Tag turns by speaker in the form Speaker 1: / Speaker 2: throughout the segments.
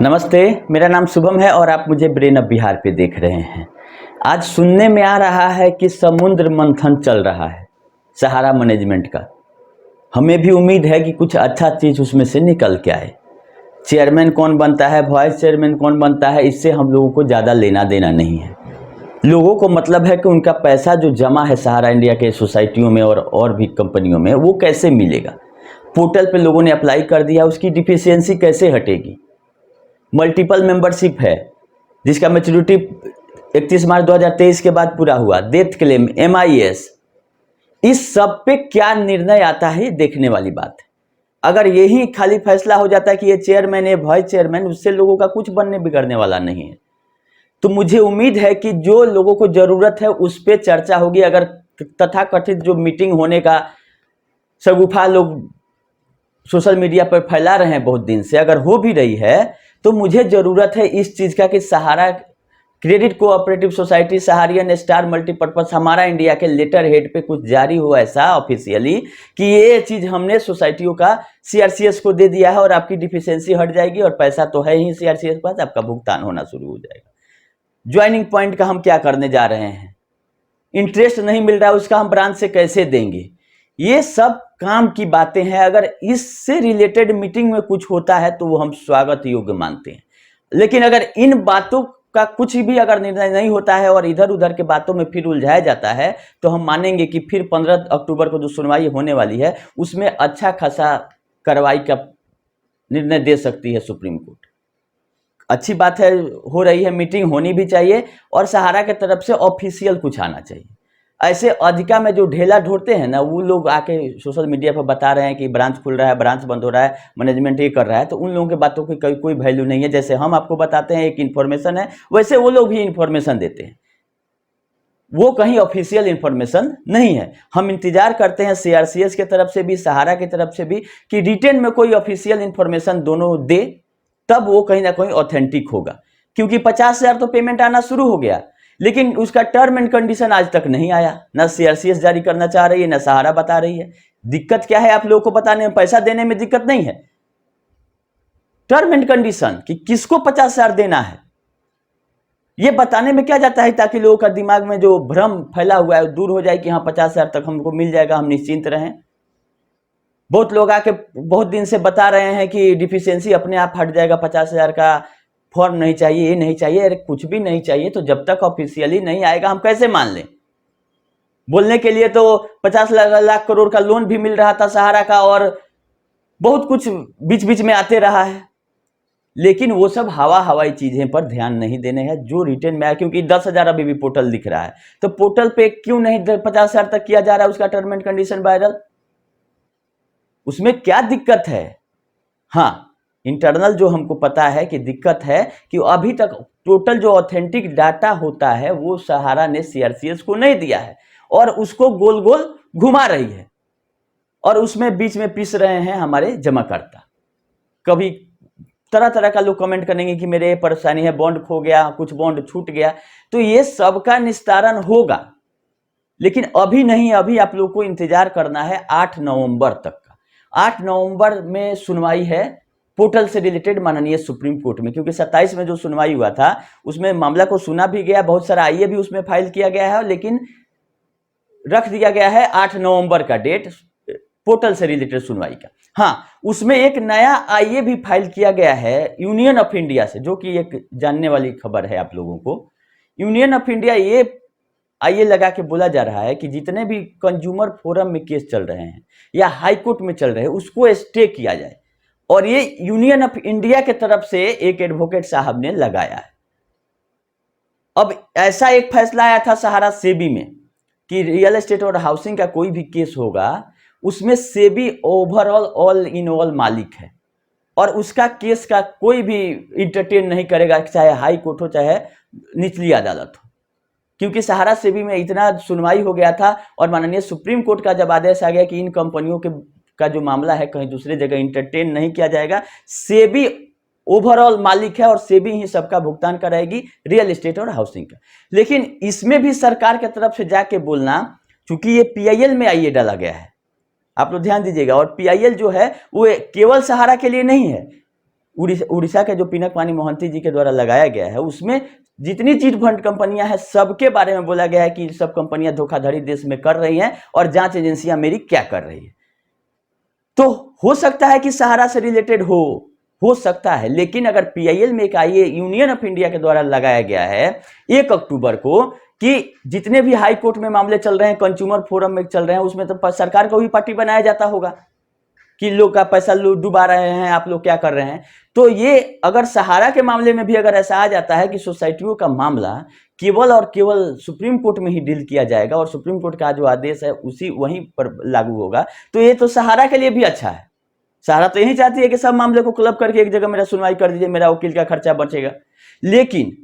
Speaker 1: नमस्ते, मेरा नाम शुभम है और आप मुझे ब्रेन ऑफ बिहार पे देख रहे हैं। आज सुनने में आ रहा है कि समुद्र मंथन चल रहा है सहारा मैनेजमेंट का। हमें भी उम्मीद है कि कुछ अच्छा चीज़ उसमें से निकल के आए। चेयरमैन कौन बनता है, वाइस चेयरमैन कौन बनता है, इससे हम लोगों को ज़्यादा लेना देना नहीं है। लोगों को मतलब है कि उनका पैसा जो जमा है सहारा इंडिया के सोसाइटियों में और भी कंपनियों में, वो कैसे मिलेगा। पोर्टल पे लोगों ने अप्लाई कर दिया, उसकी डिफिशियंसी कैसे हटेगी। मल्टीपल मेंबरशिप है जिसका मैच्योरिटी 31 मार्च 2023 के बाद पूरा हुआ। डेथ क्लेम, MIS, इस सब पे क्या निर्णय आता है देखने वाली बात है। अगर यही खाली फैसला हो जाता है कि ये चेयरमैन है, वाइस चेयरमैन, उससे लोगों का कुछ बनने बिगड़ने वाला नहीं है। तो मुझे उम्मीद है कि जो लोगों को जरूरत है उस पर चर्चा होगी। अगर तथाकथित जो मीटिंग होने का शगुफा लोग सोशल मीडिया पर फैला रहे हैं बहुत दिन से, अगर हो भी रही है, तो मुझे ज़रूरत है इस चीज़ का कि Sahara credit cooperative society, Saharian star multipurpose, हमारा इंडिया के लेटर हेड पे कुछ जारी हो ऐसा ऑफिशियली कि ये चीज़ हमने सोसाइटियों का CRCS को दे दिया है और आपकी डिफिशियंसी हट जाएगी और पैसा तो है ही CRCS के पास, आपका भुगतान होना शुरू हो जाएगा। ज्वाइनिंग पॉइंट का हम क्या करने जा रहे हैं, इंटरेस्ट नहीं मिल रहा है उसका हम ब्रांच से कैसे देंगे, ये सब काम की बातें हैं। अगर इससे रिलेटेड मीटिंग में कुछ होता है तो वो हम स्वागत योग्य मानते हैं। लेकिन अगर इन बातों का कुछ भी अगर निर्णय नहीं होता है और इधर उधर के बातों में फिर उलझाया जाता है, तो हम मानेंगे कि फिर 15 अक्टूबर को जो सुनवाई होने वाली है उसमें अच्छा खासा कार्रवाई का निर्णय दे सकती है सुप्रीम कोर्ट। अच्छी बात है, हो रही है, मीटिंग होनी भी चाहिए और सहारा के तरफ से ऑफिशियल कुछ आना चाहिए। ऐसे अधिका में जो ढेला ढोड़ते हैं ना, वो लोग आके सोशल मीडिया पर बता रहे हैं कि ब्रांच खुल रहा है, ब्रांच बंद हो रहा है, मैनेजमेंट ये कर रहा है, तो उन लोगों की बातों की कोई वैल्यू नहीं है। जैसे हम आपको बताते हैं एक इन्फॉर्मेशन है, वैसे वो लोग भी इन्फॉर्मेशन देते हैं, वो कहीं ऑफिशियल इन्फॉर्मेशन नहीं है। हम इंतजार करते हैं CRCS की तरफ से भी, सहारा की तरफ से भी, कि रिटेन में कोई ऑफिशियल इन्फॉर्मेशन दोनों दे, तब वो कहीं ना कहीं ऑथेंटिक होगा। क्योंकि 50,000 तो पेमेंट आना शुरू हो गया, लेकिन उसका टर्म एंड कंडीशन आज तक नहीं आया। ना CRCS जारी करना चाह रही है, ना सहारा बता रही है। दिक्कत क्या है आप लोगों को बताने में, पैसा देने में दिक्कत नहीं है, टर्म एंड कंडीशन कि किसको 50,000 देना है ये बताने में क्या जाता है, ताकि लोगों का दिमाग में जो भ्रम फैला हुआ है दूर हो जाए कि हाँ 50,000 तक हमको मिल जाएगा, हम निश्चिंत रहें। बहुत लोग आके बहुत दिन से बता रहे हैं कि डिफिशियंसी अपने आप हट जाएगा, 50,000 का फॉर्म नहीं चाहिए, ये नहीं चाहिए। अरे कुछ भी नहीं चाहिए तो जब तक ऑफिशियली नहीं आएगा हम कैसे मान लें। बोलने के लिए तो 50 लाख करोड़ का लोन भी मिल रहा था सहारा का और बहुत कुछ बीच बीच में आते रहा है, लेकिन वो सब हवाई चीजें पर ध्यान नहीं देने हैं जो रिटर्न में आया। क्योंकि 10,000 अभी भी पोर्टल दिख रहा है, तो पोर्टल पे क्यों नहीं 50,000 तक किया जा रहा है उसका टर्म एंड कंडीशन वायरल, उसमें क्या दिक्कत है। हाँ, इंटरनल जो हमको पता है कि दिक्कत है कि अभी तक टोटल जो ऑथेंटिक डाटा होता है वो सहारा ने CRCS को नहीं दिया है और उसको गोल गोल घुमा रही है और उसमें बीच में पिस रहे हैं हमारे जमाकर्ता। कभी तरह तरह का लोग कमेंट करेंगे कि मेरे परेशानी है, बॉन्ड खो गया, कुछ बॉन्ड छूट गया, तो ये सबका निस्तारण होगा, लेकिन अभी नहीं। अभी आप लोग को इंतजार करना है 8 नवंबर तक का। 8 नवंबर में सुनवाई है पोर्टल से रिलेटेड माननीय सुप्रीम कोर्ट में, क्योंकि 27 में जो सुनवाई हुआ था उसमें मामला को सुना भी गया, बहुत सारा IA भी उसमें फाइल किया गया है, लेकिन रख दिया गया है 8 नवंबर का डेट पोर्टल से रिलेटेड सुनवाई का। हाँ, उसमें एक नया IA भी फाइल किया गया है यूनियन ऑफ इंडिया से, जो कि एक जानने वाली खबर है आप लोगों को। यूनियन ऑफ इंडिया ये IA लगा के बोला जा रहा है कि जितने भी कंज्यूमर फोरम में केस चल रहे हैं या हाई कोर्ट में चल रहे हैं उसको स्टे किया जाए, और ये यूनियन ऑफ इंडिया के तरफ से एक एडवोकेट साहब ने लगाया है। अब ऐसा एक फैसला आया था सहारा सेबी में कि रियल एस्टेट और हाउसिंग का कोई भी केस होगा उसमें SEBI overall all in all मालिक है और उसका केस का कोई भी इंटरटेन नहीं करेगा, चाहे हाई कोर्ट हो चाहे निचली अदालत हो। क्योंकि सहारा सेबी में इतना सुनवाई हो गया था और माननीय सुप्रीम कोर्ट का जब आदेश आ गया कि इन कंपनियों के का जो मामला है कहीं दूसरे जगह इंटरटेन नहीं किया जाएगा, सेबी ओवरऑल मालिक है और सेबी ही सबका भुगतान कराएगी रियल एस्टेट और हाउसिंग का। लेकिन इसमें भी सरकार की तरफ से जाके बोलना, चूंकि ये PIL में IA डाला गया है, आप लोग ध्यान दीजिएगा, और PIL जो है वो केवल सहारा के लिए नहीं है, उड़ीसा के जो पिनक पानी मोहंती जी के द्वारा लगाया गया है, उसमें जितनी चिट फंड कंपनियां हैं सबके बारे में बोला गया है कि सब कंपनियां धोखाधड़ी देश में कर रही हैं और जांच एजेंसियां मेरी क्या कर रही है। तो हो सकता है कि सहारा से रिलेटेड हो सकता है, लेकिन अगर पीआईएल में एक आईए यूनियन ऑफ इंडिया के द्वारा लगाया गया है 1 अक्टूबर को कि जितने भी हाई कोर्ट में मामले चल रहे हैं, कंज्यूमर फोरम में चल रहे हैं, उसमें तो सरकार को भी पार्टी बनाया जाता होगा कि लोग का पैसा डुबा रहे हैं, आप लोग क्या कर रहे हैं। तो ये अगर सहारा के मामले में भी अगर ऐसा आ जाता है कि सोसाइटियों का मामला केवल और केवल सुप्रीम कोर्ट में ही डील किया जाएगा और सुप्रीम कोर्ट का जो आदेश है उसी वहीं पर लागू होगा, तो ये तो सहारा के लिए भी अच्छा है। सहारा तो यही चाहती है कि सब मामले को क्लब करके एक जगह मेरा सुनवाई कर दीजिए, मेरा वकील का खर्चा बचेगा। लेकिन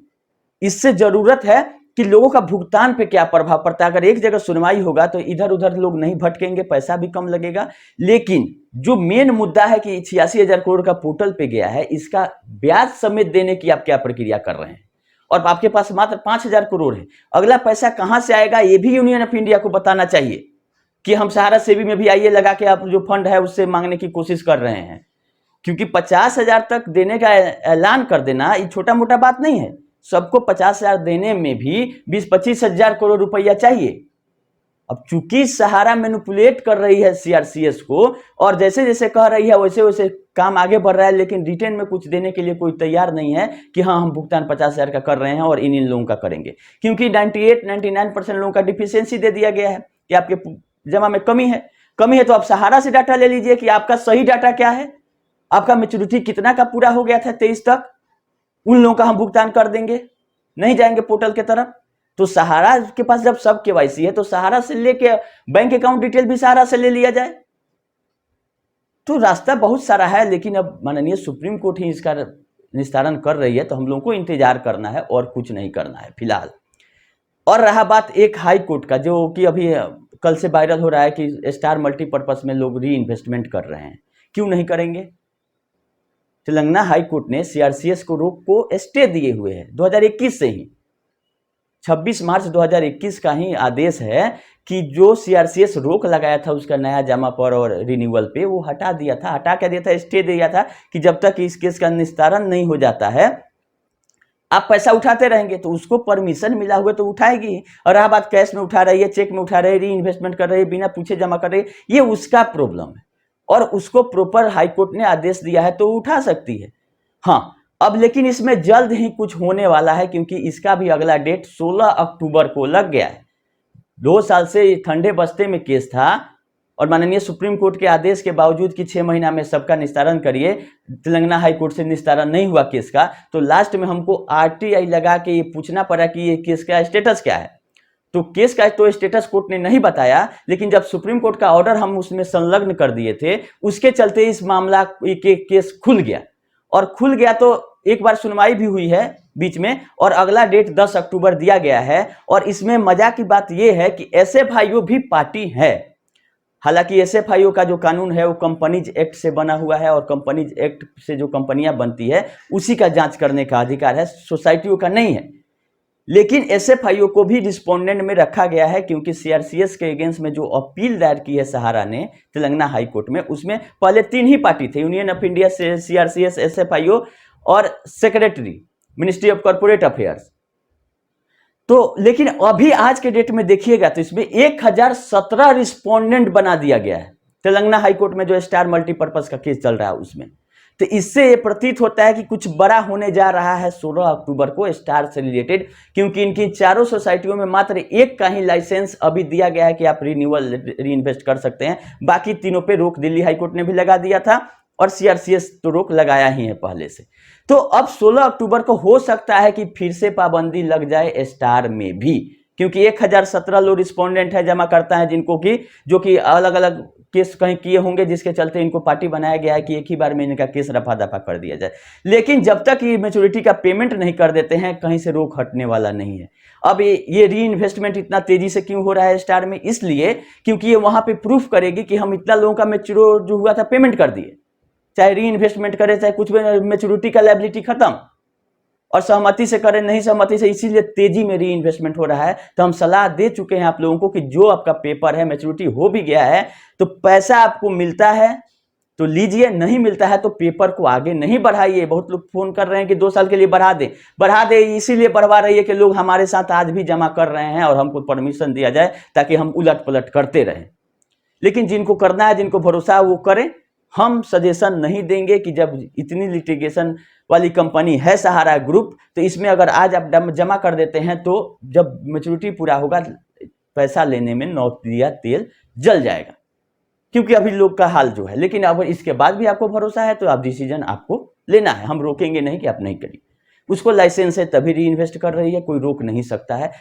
Speaker 1: इससे जरूरत है कि लोगों का भुगतान पे क्या प्रभाव पड़ता है। अगर एक जगह सुनवाई होगा तो इधर उधर लोग नहीं भटकेंगे, पैसा भी कम लगेगा। लेकिन जो मेन मुद्दा है कि 86,000 करोड़ का पोर्टल पे गया है, इसका ब्याज समेत देने की आप क्या प्रक्रिया कर रहे हैं, और आपके पास मात्र 5,000 करोड़ है। अगला पैसा कहां से आएगा ये भी यूनियन ऑफ इंडिया को बताना चाहिए कि हम सहारा सेवी में भी आइए लगा के आप जो फंड है उससे मांगने की कोशिश कर रहे हैं, क्योंकि 50,000 तक देने का ऐलान कर देना ये छोटा मोटा बात नहीं है। सबको 50,000 देने में भी 20-25 हजार करोड़ रुपया चाहिए। अब चूंकि सहारा मैनिपुलेट कर रही है सीआरसीएस को और जैसे जैसे कह रही है वैसे वैसे काम आगे बढ़ रहा है, लेकिन रिटर्न में कुछ देने के लिए कोई तैयार नहीं है कि हाँ हम भुगतान 50,000 का कर रहे हैं और इन लोगों का करेंगे, क्योंकि 98-99% लोगों का डिफिशियंसी दे दिया गया है कि आपके जमा में कमी है। तो आप सहारा से डाटा ले लीजिए कि आपका सही डाटा क्या है, आपका मैच्योरिटी कितना का पूरा हो गया था 23 तक, उन लोगों का हम भुगतान कर देंगे, नहीं जाएंगे पोर्टल के तरफ। तो सहारा के पास जब सब केवाईसी है तो सहारा से लेके बैंक अकाउंट डिटेल भी सहारा से ले लिया जाए। तो रास्ता बहुत सारा है, लेकिन अब माननीय सुप्रीम कोर्ट ही इसका निस्तारण कर रही है, तो हम लोगों को इंतजार करना है और कुछ नहीं करना है फिलहाल। और रहा बात एक हाई कोर्ट का, जो कि अभी कल से वायरल हो रहा है कि स्टार मल्टीपर्पज में लोग री इन्वेस्टमेंट कर रहे हैं, क्यों नहीं करेंगे। तेलंगाना हाई कोर्ट ने सीआरसीएस को रोक को स्टे दिए हुए है 2021 से ही, 26 मार्च 2021 का ही आदेश है कि जो सीआरसीएस रोक लगाया था उसका नया जमा पर और रिन्यूअल पे वो हटा दिया था, हटा क्या दिया था, स्टे दिया था कि जब तक इस केस का निस्तारण नहीं हो जाता है आप पैसा उठाते रहेंगे। तो उसको परमिशन मिला हुआ तो उठाएगी, और रहा बात कैश में उठा रही है, चेक में उठा रही है, री इन्वेस्टमेंट कर रही है, बिना पूछे जमा कर रही है, ये उसका प्रॉब्लम है और उसको प्रॉपर हाई कोर्ट ने आदेश दिया है तो उठा सकती है। हाँ, अब लेकिन इसमें जल्द ही कुछ होने वाला है, क्योंकि इसका भी अगला डेट 16 अक्टूबर को लग गया है। 2 साल से ठंडे बस्ते में केस था और माननीय सुप्रीम कोर्ट के आदेश के बावजूद कि 6 महीना में सबका निस्तारण करिए, तेलंगाना हाई कोर्ट से निस्तारण नहीं हुआ केस का, तो लास्ट में हमको आरटीआई लगा के ये पूछना पड़ा कि ये केस का स्टेटस क्या है। तो केस का तो स्टेटस कोर्ट ने नहीं बताया, लेकिन जब सुप्रीम कोर्ट का ऑर्डर हम उसमें संलग्न कर दिए थे, उसके चलते इस मामला के केस खुल गया, और खुल गया तो एक बार सुनवाई भी हुई है बीच में, और अगला डेट 10 अक्टूबर दिया गया है। और इसमें मजा की बात यह है कि एसएफआईओ भी पार्टी है। हालांकि एसएफआईओ का जो कानून है वो कंपनीज एक्ट से बना हुआ है और कंपनीज एक्ट से जो कंपनियां बनती है उसी का जांच करने का अधिकार है, सोसाइटियों का नहीं है। लेकिन एसएफआईओ को भी रिस्पोंडेंट में रखा गया है, क्योंकि सीआरसीएस के अगेंस्ट में जो अपील दायर की है सहारा ने तेलंगाना हाई कोर्ट में, उसमें पहले 3 ही पार्टी थे, union of India, CRCS, SFIO और secretary ministry of corporate affairs. तो लेकिन अभी आज के डेट में देखिएगा तो इसमें 1017 रिस्पोंडेंट बना दिया गया है तेलंगाना हाई कोर्ट में, जो स्टार मल्टीपर्पज का केस चल रहा है उसमें। तो इससे ये प्रतीत होता है कि कुछ बड़ा होने जा रहा है 16 अक्टूबर को स्टार से रिलेटेड, क्योंकि इनकी चारों सोसाइटियों में मात्र एक का ही लाइसेंस अभी दिया गया है कि आप रिन्यूअल री इन्वेस्ट कर सकते हैं, बाकी तीनों पे रोक दिल्ली हाई कोर्ट ने भी लगा दिया था और सीआरसीएस तो रोक लगाया ही है पहले से। तो अब 16 अक्टूबर को हो सकता है कि फिर से पाबंदी लग जाए स्टार में भी, क्योंकि 1017 लोग रिस्पोंडेंट है, जमा करता है, जिनको कि जो कि अलग अलग केस कहीं किए होंगे, जिसके चलते इनको पार्टी बनाया गया है कि एक ही बार में इनका केस रफा दफा कर दिया जाए। लेकिन जब तक ये मैच्योरिटी का पेमेंट नहीं कर देते हैं, कहीं से रोक हटने वाला नहीं है। अब ये री इन्वेस्टमेंट इतना तेजी से क्यों हो रहा है स्टार में, इसलिए क्योंकि ये वहां पे प्रूफ करेगी कि हम इतना लोगों का मैच्योर जो हुआ था पेमेंट कर दिए, चाहे री इन्वेस्टमेंट करे चाहे कुछ भी, मैच्योरिटी का लायबिलिटी खत्म, और सहमति से करें नहीं सहमति से, इसीलिए तेजी में री इन्वेस्टमेंट हो रहा है। तो हम सलाह दे चुके हैं आप लोगों को कि जो आपका पेपर है मैच्योरिटी हो भी गया है तो पैसा आपको मिलता है तो लीजिए, नहीं मिलता है तो पेपर को आगे नहीं बढ़ाइए। बहुत लोग फोन कर रहे हैं कि 2 साल के लिए बढ़ा दे, इसीलिए बढ़वा रही है कि लोग हमारे साथ आज भी जमा कर रहे हैं और हमको परमिशन दिया जाए ताकि हम उलट पलट करते रहें। लेकिन जिनको करना है, जिनको भरोसा है, वो करें। हम सजेशन नहीं देंगे कि जब इतनी लिटिगेशन वाली कंपनी है सहारा ग्रुप, तो इसमें अगर आज आप जमा कर देते हैं तो जब मैच्योरिटी पूरा होगा पैसा लेने में नौ दिया तेल जल जाएगा, क्योंकि अभी लोग का हाल जो है। लेकिन अगर इसके बाद भी आपको भरोसा है तो आप डिसीजन आपको लेना है, हम रोकेंगे नहीं कि आप नहीं करिए। उसको लाइसेंस है तभी री इन्वेस्ट कर रही है, कोई रोक नहीं सकता है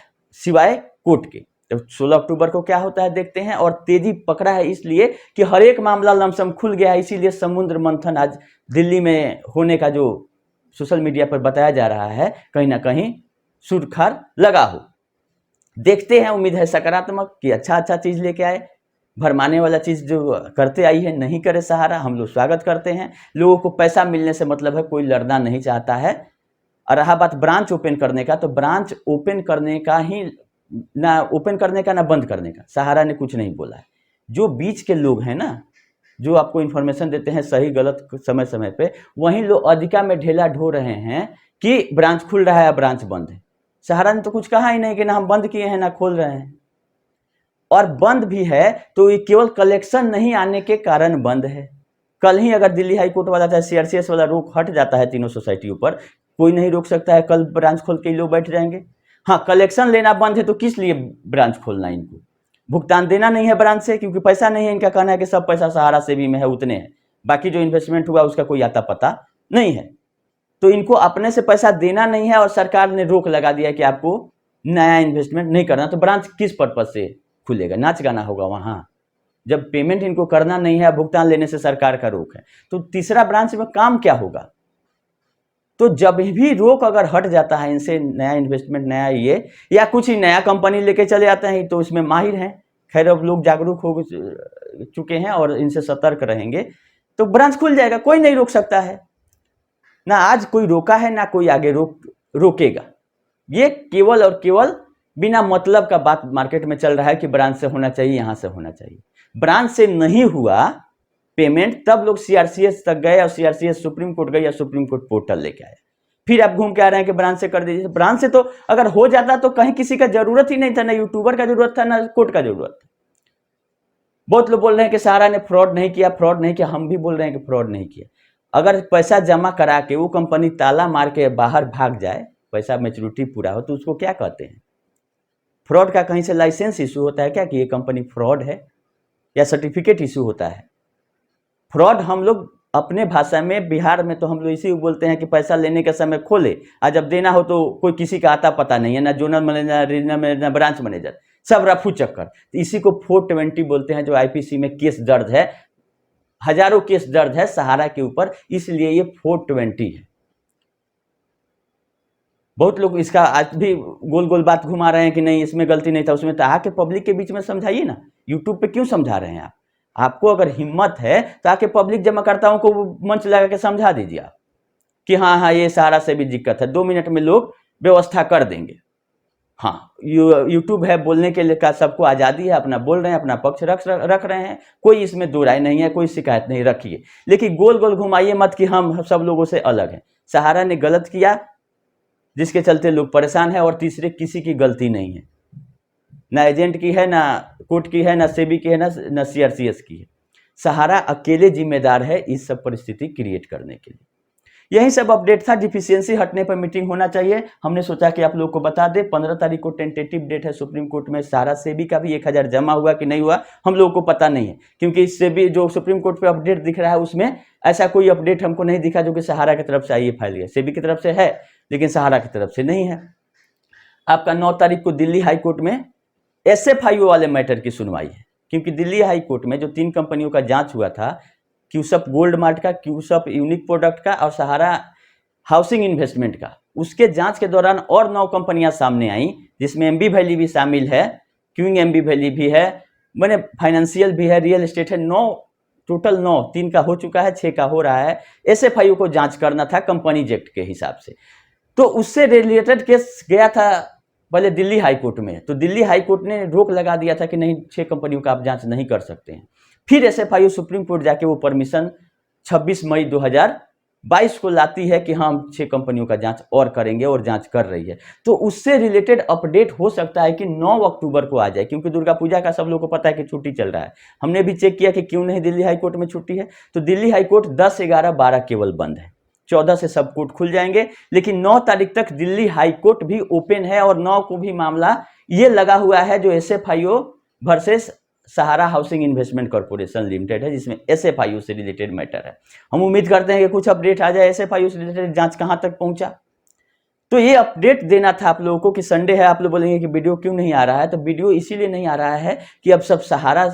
Speaker 1: सिवाय कोर्ट के। तो 16 अक्टूबर को क्या होता है देखते हैं। और तेजी पकड़ा है इसलिए कि हर एक मामला लमसम खुल गया है, इसीलिए समुद्र मंथन आज दिल्ली में होने का जो सोशल मीडिया पर बताया जा रहा है, कहीं ना कहीं सुरखार लगा हो। देखते हैं, उम्मीद है सकारात्मक कि अच्छा चीज लेके आए। भरमाने वाला चीज जो करते आई है नहीं करे सहारा, हम लोग स्वागत करते हैं। लोगों को पैसा मिलने से मतलब है, कोई लड़ना नहीं चाहता है। और रहा बात ब्रांच ओपन करने का, तो ब्रांच ओपन करने का ही ना ओपन करने का ना बंद करने का सहारा ने कुछ नहीं बोला है। जो बीच के लोग हैं ना, जो आपको इन्फॉर्मेशन देते हैं सही गलत समय समय पे, वहीं लोग अधिका में ढेला ढो रहे हैं कि ब्रांच खुल रहा है या ब्रांच बंद है। सहारा ने तो कुछ कहा ही नहीं कि ना हम बंद किए हैं ना खोल रहे हैं। और बंद भी है तो ये केवल कलेक्शन नहीं आने के कारण बंद है। कल ही अगर दिल्ली हाई कोर्ट वाला चाहे सीआरसीएस वाला रोक हट जाता है तीनों सोसाइटियों पर, कोई नहीं रोक सकता है, कल ब्रांच खोल के लोग बैठ जाएंगे। हाँ, कलेक्शन लेना बंद है तो किस लिए ब्रांच खोलना, इनको भुगतान देना नहीं है ब्रांच से, क्योंकि पैसा नहीं है। इनका कहना है कि सब पैसा सहारा से भी में है, उतने है, बाकी जो इन्वेस्टमेंट हुआ उसका कोई आता पता नहीं है। तो इनको अपने से पैसा देना नहीं है और सरकार ने रोक लगा दिया कि आपको नया इन्वेस्टमेंट नहीं करना। तो ब्रांच किस पर्पज से खुलेगा, नाच गाना होगा वहां, जब पेमेंट इनको करना नहीं है, भुगतान लेने से सरकार का रोक है। तो तीसरा ब्रांच में काम क्या होगा। तो जब भी रोक अगर हट जाता है इनसे, नया इन्वेस्टमेंट, नया ये या कुछ ही नया कंपनी लेके चले आते हैं, तो इसमें माहिर हैं। खैर, अब लोग जागरूक हो चुके हैं और इनसे सतर्क रहेंगे, तो ब्रांच खुल जाएगा, कोई नहीं रोक सकता है। ना आज कोई रोका है, ना कोई आगे रोकेगा। ये केवल और केवल बिना मतलब का बात मार्केट में चल रहा है कि ब्रांच से होना चाहिए, यहां से होना चाहिए। ब्रांच से नहीं हुआ पेमेंट, तब लोग सीआरसीएस तक गए और सीआरसीएस सुप्रीम कोर्ट गए या सुप्रीम कोर्ट पोर्टल लेके आए। फिर आप घूम के आ रहे हैं कि ब्रांच से कर दीजिए। ब्रांच से तो अगर हो जाता तो कहीं किसी का जरूरत ही नहीं था, ना यूट्यूबर का जरूरत था, ना कोर्ट का जरूरत था। बहुत लोग बोल रहे हैं कि सहारा ने फ्रॉड नहीं किया, हम भी बोल रहे हैं कि फ्रॉड नहीं किया। अगर पैसा जमा करा के वो कंपनी ताला मार के बाहर भाग जाए, पैसा मैच्योरिटी पूरा हो, तो उसको क्या कहते हैं, फ्रॉड का कहीं से लाइसेंस इशू होता है क्या कि ये कंपनी फ्रॉड है, या सर्टिफिकेट इशू होता है। फ्रॉड हम लोग अपने भाषा में, बिहार में तो हम लोग इसी बोलते हैं कि पैसा लेने के समय खोले और जब देना हो तो कोई किसी का आता पता नहीं है, ना जोनल मैनेजर, रीजनल मैनेजर, ना ब्रांच मैनेजर, सब रफू चक्कर। इसी को 420 बोलते हैं, जो आईपीसी में केस दर्ज है, हजारों केस दर्ज है सहारा के ऊपर, इसलिए ये 420 है। बहुत लोग इसका आज भी गोल गोल बात घुमा रहे हैं कि नहीं इसमें गलती नहीं था, उसमें था। आके पब्लिक के बीच में समझाइए ना, यूट्यूब पे क्यों समझा रहे हैं आप। आपको अगर हिम्मत है तो आके पब्लिक जमाकर्ताओं को मंच लगा के समझा दीजिए आप कि हाँ ये सहारा से भी दिक्कत है, 2 मिनट में लोग व्यवस्था कर देंगे। हाँ, यूट्यूब है, बोलने के लिए का सबको आज़ादी है, अपना बोल रहे हैं, अपना पक्ष रख रहे हैं, कोई इसमें दो राय नहीं है, कोई शिकायत नहीं, रखिए। लेकिन गोल गोल घुमाइए मत कि हम सब लोगों से अलग हैं। सहारा ने गलत किया जिसके चलते लोग परेशान हैं, और तीसरे किसी की गलती नहीं है, ना एजेंट की है, ना कोर्ट की है, ना सेबी की है, ना सीआरसीएस की है। सहारा अकेले जिम्मेदार है इस सब परिस्थिति क्रिएट करने के लिए। यही सब अपडेट था। डिफिशियंसी हटने पर मीटिंग होना चाहिए, हमने सोचा कि आप लोग को बता दें। 15 तारीख को टेंटेटिव डेट है सुप्रीम कोर्ट में। सहारा सेबी का भी 1000 जमा हुआ कि नहीं हुआ हम लोगों को पता नहीं है, क्योंकि इससे भी जो सुप्रीम कोर्ट पे अपडेट दिख रहा है उसमें ऐसा कोई अपडेट हमको नहीं दिखा जो कि सहारा की तरफ से आई है फाइल है। सेबी की तरफ से है लेकिन सहारा की तरफ से नहीं है। आपका 9 तारीख को दिल्ली हाई कोर्ट में एसएफआईओ वाले मैटर की सुनवाई है, क्योंकि दिल्ली हाई कोर्ट में जो 3 कंपनियों का जांच हुआ था, क्यूसप गोल्ड मार्ट का, क्यूसप यूनिक प्रोडक्ट का और सहारा हाउसिंग इन्वेस्टमेंट का, उसके जांच के दौरान और 9 कंपनियां सामने आई, जिसमें एमबी वैली भी शामिल है, क्यूइंग एमबी वैली भी है, मैंने फाइनेंशियल भी है, रियल एस्टेट है। 9 टोटल 9, 3 का हो चुका है, 6 का हो रहा है। एसएफआईओ को जांच करना था कंपनीज एक्ट के हिसाब से, तो उससे रिलेटेड केस गया था पहले दिल्ली हाई कोर्ट में। तो दिल्ली हाई कोर्ट ने रोक लगा दिया था कि नहीं 6 कंपनियों का आप जांच नहीं कर सकते हैं। फिर एसएफआईओ सुप्रीम कोर्ट जाके वो परमिशन 26 मई 2022 को लाती है कि हम 6 कंपनियों का जांच और करेंगे और जांच कर रही है। तो उससे रिलेटेड अपडेट हो सकता है कि 9 अक्टूबर को आ जाए, क्योंकि दुर्गा पूजा का सब लोग को पता है कि छुट्टी चल रहा है। हमने भी चेक किया कि क्यों नहीं दिल्ली हाईकोर्ट में छुट्टी है, तो दिल्ली हाईकोर्ट 10, 11, 12 केवल बंद है। 14 से सब कोर्ट खुल जाएंगे, लेकिन 9 तारीख तक दिल्ली हाईकोर्ट भी ओपन है और 9 को भी मामला ये लगा हुआ है जो SFIO वर्सेस सहारा हाउसिंग इन्वेस्टमेंट कॉर्पोरेशन लिमिटेड है, जिसमें SFIO से रिलेटेड मैटर है। हम उम्मीद करते हैं कि कुछ अपडेट आ जाए। SFIO से रिलेटेड जांच कहां तक पहुंचा, तो ये अपडेट देना था आप लोगों को कि संडे है। आप लोग बोलेंगे कि वीडियो क्यों नहीं आ रहा है, तो वीडियो इसीलिए नहीं आ रहा है कि अब सब सहारा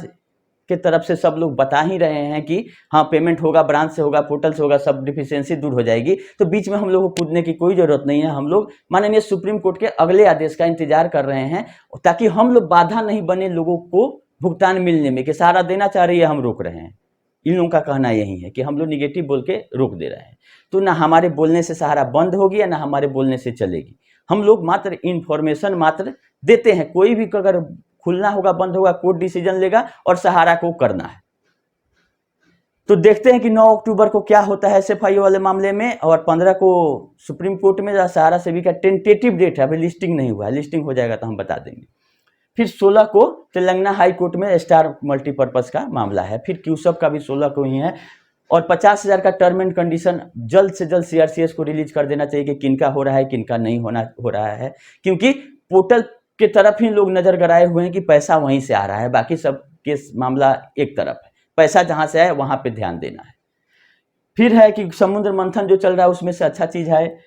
Speaker 1: के तरफ से सब लोग बता ही रहे हैं कि हाँ पेमेंट होगा, ब्रांच से होगा, पोर्टल से होगा, सब डिफिशियंसी दूर हो जाएगी। तो बीच में हम लोग को कूदने की कोई जरूरत नहीं है। हम लोग माननीय सुप्रीम कोर्ट के अगले आदेश का इंतजार कर रहे हैं, ताकि हम लोग बाधा नहीं बने लोगों को भुगतान मिलने में, कि सहारा देना चाह रही है हम रोक रहे हैं। इन लोगों का कहना यही है कि हम लोग निगेटिव बोल के रोक दे रहे हैं। तो ना हमारे बोलने से सहारा बंद होगी या ना हमारे बोलने से चलेगी। हम लोग मात्र इंफॉर्मेशन मात्र देते हैं। कोई भी अगर खुलना होगा, बंद होगा, कोर्ट डिसीजन लेगा और सहारा को करना है। तो देखते हैं कि 9 अक्टूबर को क्या होता है SFIO वाले मामले में, और 15 को सुप्रीम कोर्ट में सहारा सेबी का टेंटेटिव डेट है, अभी लिस्टिंग नहीं हुआ है। लिस्टिंग हो जाएगा तो हम बता देंगे। फिर 16 को तेलंगाना हाई कोर्ट में स्टार मल्टीपर्पज का मामला है। फिर क्यूसब का भी 16 को ही है। और 50,000 का टर्म एंड कंडीशन जल्द से जल्द CRCS को रिलीज कर देना चाहिए कि किनका हो रहा है, किनका नहीं हो रहा है, क्योंकि पोर्टल के तरफ ही लोग नजर गड़ाए हुए हैं कि पैसा वहीं से आ रहा है। बाकी सब केस मामला एक तरफ है, पैसा जहां से आए वहां पे ध्यान देना है। फिर है कि समुद्र मंथन जो चल रहा है उसमें से अच्छा चीज है,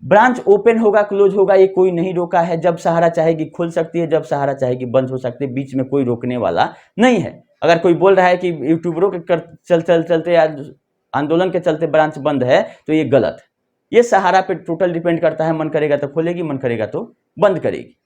Speaker 1: ब्रांच ओपन होगा, क्लोज होगा, ये कोई नहीं रोका है। जब सहारा चाहेगी खुल सकती है, जब सहारा चाहेगी बंद हो सकती है। बीच में कोई रोकने वाला नहीं है। अगर कोई बोल रहा है कि यूट्यूबरों के चलते या आंदोलन के चलते ब्रांच बंद है, तो ये गलत है। ये सहारा पे टोटल डिपेंड करता है। मन करेगा तो खोलेगी, मन करेगा तो बंद करेगी।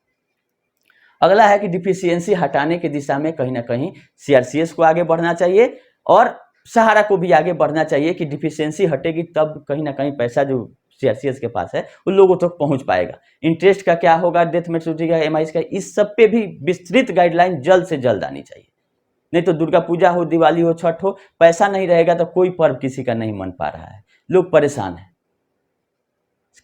Speaker 1: अगला है कि डिफिशियंसी हटाने की दिशा में कहीं ना कहीं CRCS को आगे बढ़ना चाहिए और सहारा को भी आगे बढ़ना चाहिए, कि डिफिशियंसी हटेगी तब कहीं ना कहीं पैसा जो CRCS के पास है उन लोगों तक पहुंच पाएगा। इंटरेस्ट का क्या होगा, डेथ मैच्योरिटी का, EMI का, इस सब पे भी विस्तृत गाइडलाइन जल्द से जल्द आनी चाहिए। नहीं तो दुर्गा पूजा हो, दिवाली हो, छठ हो, पैसा नहीं रहेगा तो कोई पर्व किसी का नहीं मन पा रहा है, लोग परेशान हैं।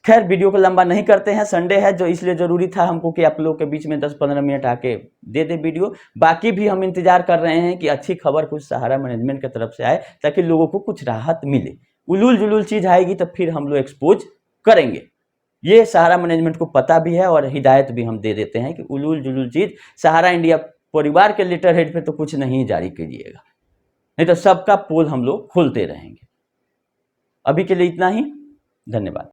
Speaker 1: खैर वीडियो को लंबा नहीं करते हैं, संडे है जो इसलिए जरूरी था हमको कि आप लोग के बीच में 10-15 मिनट आके दे दे वीडियो। बाकी भी हम इंतजार कर रहे हैं कि अच्छी खबर कुछ सहारा मैनेजमेंट की तरफ से आए, ताकि लोगों को कुछ राहत मिले। उलूल जुलूल चीज आएगी तो फिर हम लोग एक्सपोज करेंगे। ये सहारा मैनेजमेंट को पता भी है और हिदायत भी हम दे देते हैं कि उलूल जुलूल चीज सहारा इंडिया परिवार के लेटर हेड पे तो कुछ नहीं जारी कीजिएगा, नहीं तो सबका पोल हम लोग खोलते रहेंगे। अभी के लिए इतना ही, धन्यवाद।